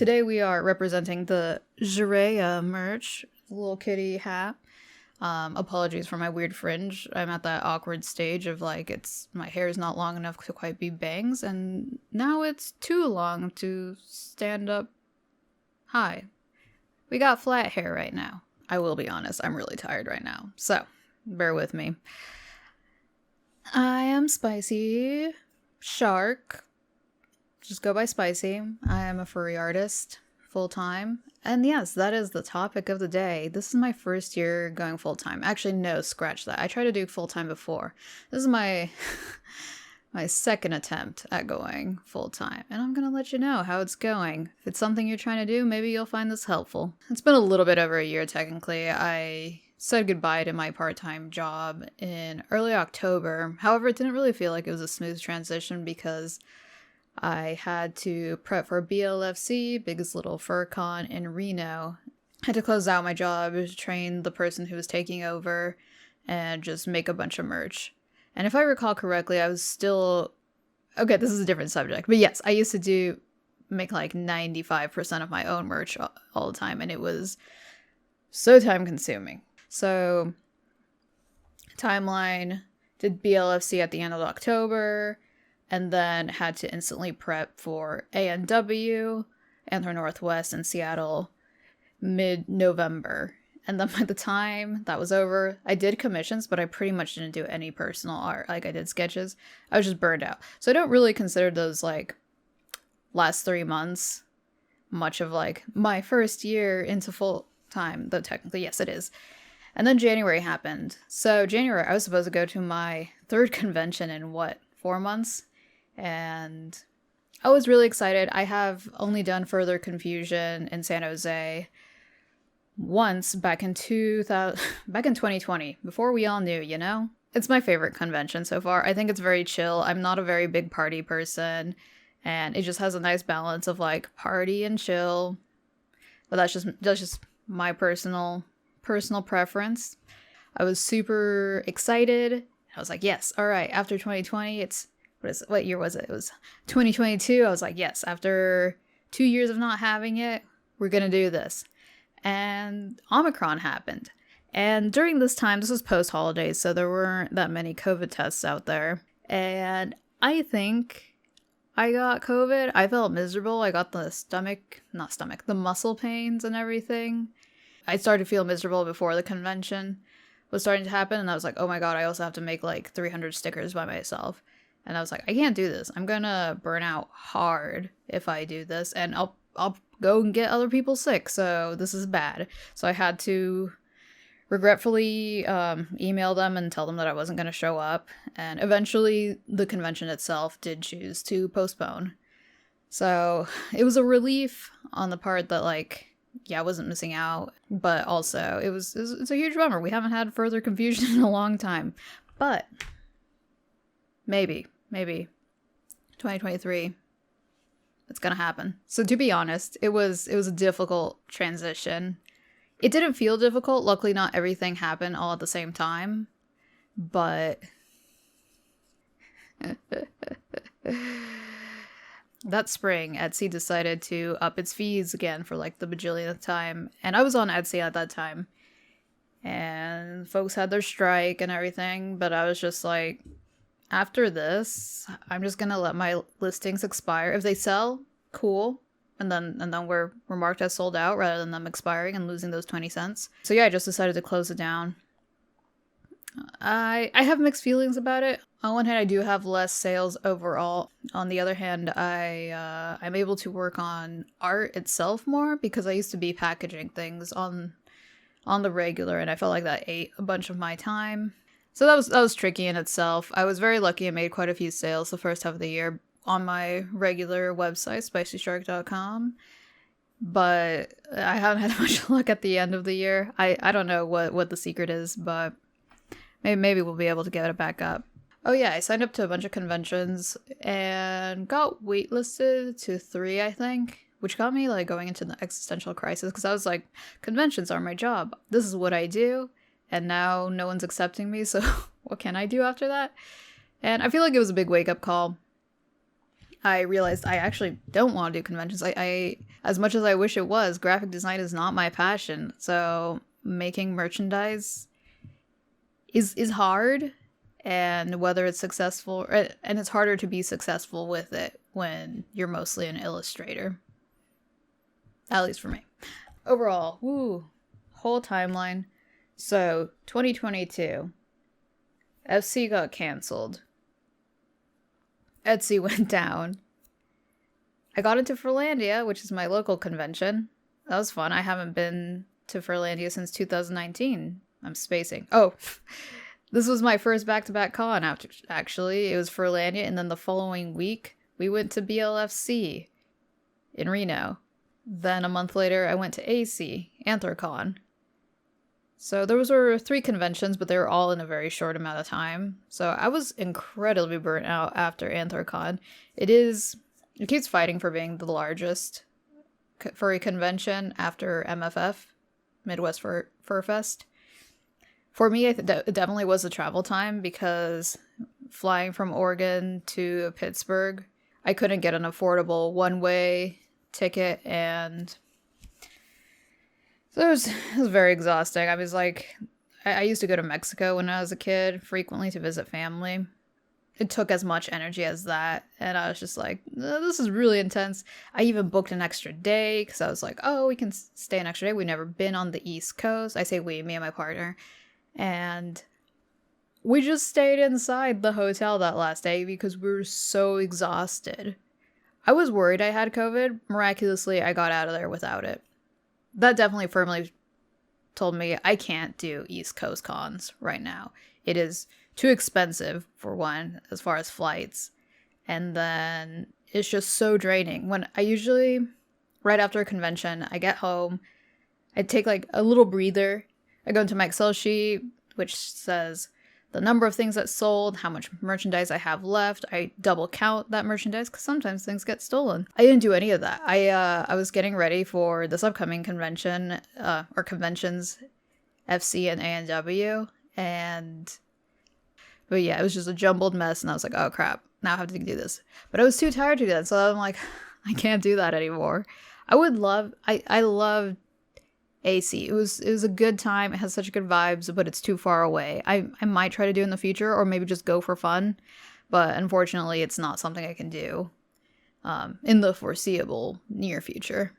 Today we are representing the Jiraiya merch, little kitty hat. Apologies for my weird fringe. I'm at that awkward stage of my hair is not long enough to quite be bangs, and now it's too long to stand up high. We got flat hair right now. I will be honest, I'm really tired right now, so bear with me. I am Spicy Shark. Just go by Spicy. I am a furry artist, full-time. And yes, that is the topic of the day. This is my first year going full-time. Actually, no, scratch that. I tried to do full-time before. This is my my second attempt at going full-time. And I'm gonna let you know how it's going. If it's something you're trying to do, maybe you'll find this helpful. It's been a little bit over a year, technically. I said goodbye to my part-time job in early October. However, it didn't really feel like it was a smooth transition because I had to prep for BLFC, biggest little fur con in Reno. I had to close out my job, train the person who was taking over, and just make a bunch of merch. And if I recall correctly, I was still... Okay, this is a different subject. But yes, I used to make like 95% of my own merch all the time, and it was so time consuming. So, timeline, did BLFC at the end of October, and then had to instantly prep for ANW, Antler Northwest in Seattle, mid-November. And then by the time that was over, I did commissions, but I pretty much didn't do any personal art. Like, I did sketches. I was just burned out. So I don't really consider those, last 3 months much of, my first year into full-time. Though technically, yes, it is. And then January happened. So January, I was supposed to go to my third convention in, 4 months? And I was really excited. I have only done Further Confusion in San Jose once back in 2020, before we all knew, you know? It's my favorite convention so far. I think it's very chill. I'm not a very big party person, and it just has a nice balance of party and chill. But that's just my personal preference. I was super excited. I was like, yes, all right, after 2020, what year was it? It was 2022. I was like, yes, after 2 years of not having it, we're going to do this. And Omicron happened. And during this time, this was post-holidays, so there weren't that many COVID tests out there. And I think I got COVID. I felt miserable. I got the the muscle pains and everything. I started to feel miserable before the convention was starting to happen. And I was like, oh my God, I also have to make 300 stickers by myself. And I was like, I can't do this. I'm gonna burn out hard if I do this, and I'll go and get other people sick, so this is bad. So I had to regretfully email them and tell them that I wasn't gonna show up, and eventually the convention itself did choose to postpone. So it was a relief on the part that, I wasn't missing out, but also it's a huge bummer. We haven't had Further Confusion in a long time, but... Maybe 2023, it's gonna happen. So to be honest, it was a difficult transition. It didn't feel difficult. Luckily, not everything happened all at the same time, but that spring, Etsy decided to up its fees again for the bajillionth time, and I was on Etsy at that time, and folks had their strike and everything, but I was just like, after this, I'm just gonna let my listings expire. If they sell, cool. And then we're marked as sold out rather than them expiring and losing those 20 cents. So yeah, I just decided to close it down. I have mixed feelings about it. On one hand, I do have less sales overall. On the other hand, I'm able to work on art itself more because I used to be packaging things on the regular, and I felt like that ate a bunch of my time. So that was tricky in itself. I was very lucky and made quite a few sales the first half of the year on my regular website, spicyshark.com. But I haven't had much luck at the end of the year. I don't know what the secret is, but maybe we'll be able to get it back up. Oh yeah, I signed up to a bunch of conventions and got waitlisted to 3, I think, which got me going into the existential crisis because I was like, conventions are my job. This is what I do. And now no one's accepting me, so what can I do after that? And I feel like it was a big wake-up call. I realized I actually don't want to do conventions. I As much as I wish it was, graphic design is not my passion. So making merchandise is hard, and whether it's successful, and it's harder to be successful with it when you're mostly an illustrator. At least for me. Overall, whole timeline. So 2022, FC got canceled. Etsy went down. I got into Furlandia, which is my local convention. That was fun. I haven't been to Furlandia since 2019. I'm spacing. Oh, this was my first back-to-back con, actually. It was Furlandia, and then the following week, we went to BLFC in Reno. Then a month later, I went to AC, Anthrocon. So those were 3 conventions, but they were all in a very short amount of time. So I was incredibly burnt out after Anthrocon. It keeps fighting for being the largest furry convention after MFF, Midwest Fur Fest. For me, it definitely was the travel time, because flying from Oregon to Pittsburgh, I couldn't get an affordable one-way ticket, and so it was very exhausting. I was like, I used to go to Mexico when I was a kid frequently to visit family. It took as much energy as that, and I was just like, this is really intense. I even booked an extra day, because I was like, oh, we can stay an extra day. We've never been on the East Coast. I say we, me and my partner. And we just stayed inside the hotel that last day because we were so exhausted. I was worried I had COVID. Miraculously, I got out of there without it. That definitely firmly told me I can't do East Coast cons right now. It is too expensive, for one, as far as flights. And then it's just so draining. When I usually, right after a convention, I get home, I take like a little breather. I go into my Excel sheet, which says the number of things that sold, how much merchandise I have left. I double count that merchandise because sometimes things get stolen. I didn't do any of that. I was getting ready for this upcoming convention, or conventions, FC and A&W, but yeah, it was just a jumbled mess, and I was like, oh crap, now I have to do this. But I was too tired to do that, so I'm like, I can't do that anymore. I loved AC. It was a good time. It has such good vibes, but it's too far away. I might try to do in the future, or maybe just go for fun, but unfortunately it's not something I can do in the foreseeable near future.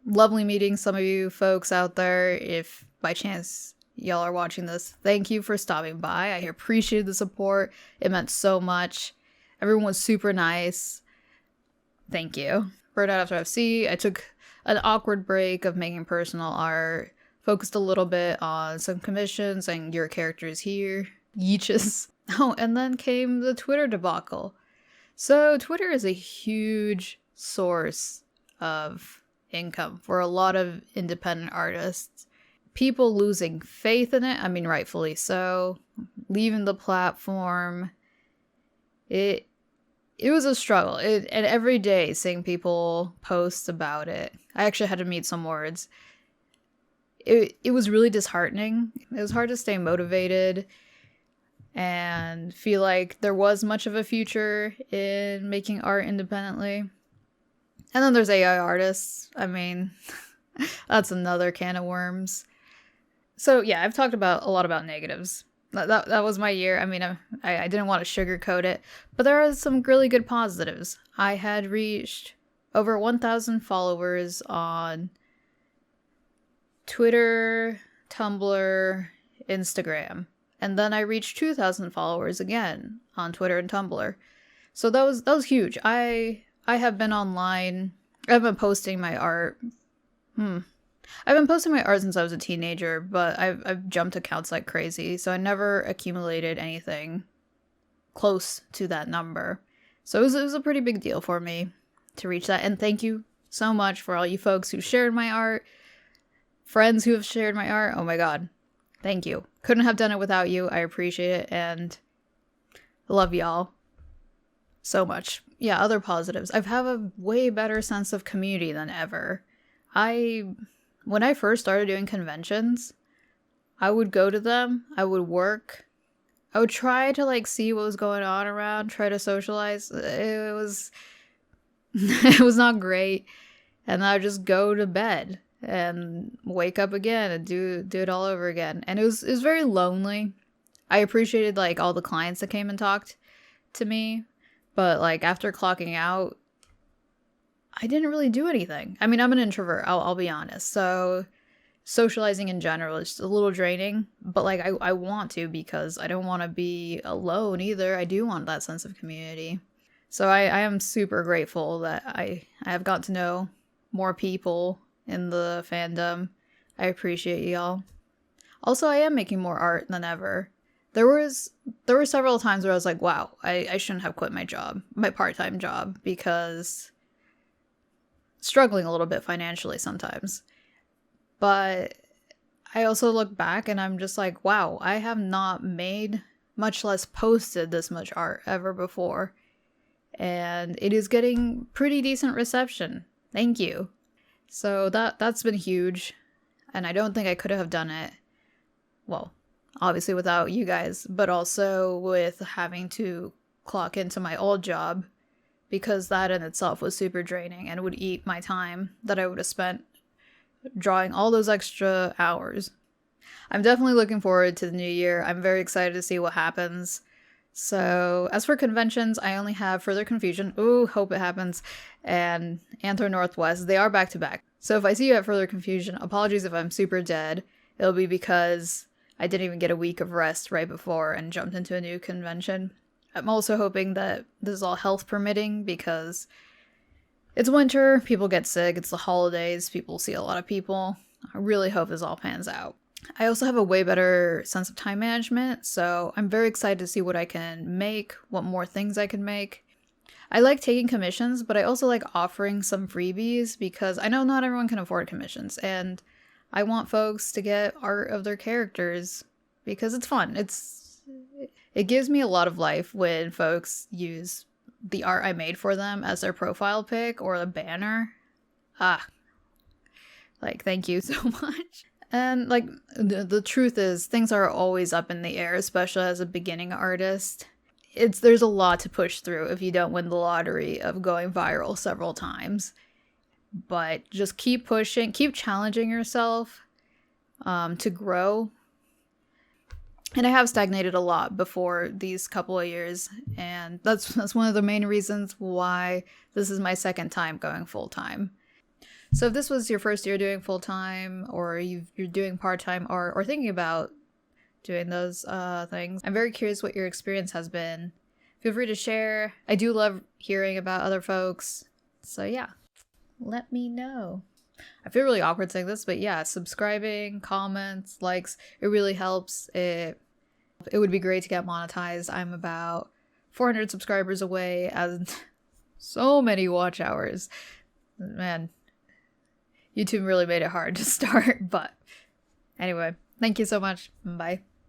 Lovely meeting some of you folks out there. If by chance y'all are watching this, thank you for stopping by. I appreciated the support. It meant so much. Everyone was super nice. Thank you. Burnout after FC, I took an awkward break of making personal art, focused a little bit on some commissions and your characters here, yeeches. Oh, and then came the Twitter debacle. So Twitter is a huge source of income for a lot of independent artists. People losing faith in it, I mean, rightfully so, leaving the platform. It was a struggle, and every day seeing people post about it, I actually had to meet some words. It was really disheartening. It was hard to stay motivated and feel like there was much of a future in making art independently. And then there's AI artists. I mean, that's another can of worms. So yeah, I've talked a lot about negatives. That was my year. I mean, I didn't want to sugarcoat it, but there are some really good positives. I had reached over 1,000 followers on Twitter, Tumblr, Instagram, and then I reached 2,000 followers again on Twitter and Tumblr. So that was huge. I have been online. I've been posting my art. I've been posting my art since I was a teenager, but I've jumped accounts like crazy, so I never accumulated anything close to that number. So it was a pretty big deal for me to reach that, and thank you so much for all you folks who shared my art, friends who have shared my art. Oh my god, thank you. Couldn't have done it without you. I appreciate it, and love y'all so much. Yeah, other positives. I have a way better sense of community than ever. When I first started doing conventions, I would go to them, I would work, I would try to see what was going on around, try to socialize. It was it was not great. and then I would just go to bed and wake up again and do it all over again. And it was very lonely. I appreciated like all the clients that came and talked to me, but like after clocking out, I didn't really do anything. I mean, I'm an introvert, I'll be honest. So socializing in general is just a little draining, but like I want to, because I don't want to be alone either. I do want that sense of community. So I am super grateful that I have got to know more people in the fandom. I appreciate y'all. Also, I am making more art than ever. There were several times where I was like, wow, I shouldn't have quit my job, my part-time job, because struggling a little bit financially sometimes. But I also look back and I'm just like, wow, I have not made, much less posted, this much art ever before. And it is getting pretty decent reception. Thank you. So that's been huge. And I don't think I could have done it, well, obviously without you guys, but also with having to clock into my old job, because that in itself was super draining and would eat my time that I would have spent drawing all those extra hours. I'm definitely looking forward to the new year. I'm very excited to see what happens. So as for conventions, I only have Further Confusion, ooh, hope it happens, and Anthro Northwest. They are back to back. So if I see you at Further Confusion, apologies if I'm super dead. It'll be because I didn't even get a week of rest right before and jumped into a new convention. I'm also hoping that this is all health permitting, because it's winter, people get sick, it's the holidays, people see a lot of people. I really hope this all pans out. I also have a way better sense of time management, so I'm very excited to see what I can make, what more things I can make. I like taking commissions, but I also like offering some freebies, because I know not everyone can afford commissions, and I want folks to get art of their characters because it's fun. It gives me a lot of life when folks use the art I made for them as their profile pic or a banner. Like, thank you so much. And like the truth is, things are always up in the air, especially as a beginning artist. There's a lot to push through if you don't win the lottery of going viral several times. But just keep pushing, keep challenging yourself to grow. And I have stagnated a lot before these couple of years, and that's one of the main reasons why this is my second time going full-time. So if this was your first year doing full-time, or you're doing part-time, or thinking about doing those things, I'm very curious what your experience has been. Feel free to share. I do love hearing about other folks. So yeah, let me know. I feel really awkward saying this, but yeah, subscribing, comments, likes, it really helps. It would be great to get monetized. I'm about 400 subscribers away, and so many watch hours. Man, YouTube really made it hard to start, but anyway, thank you so much. Bye.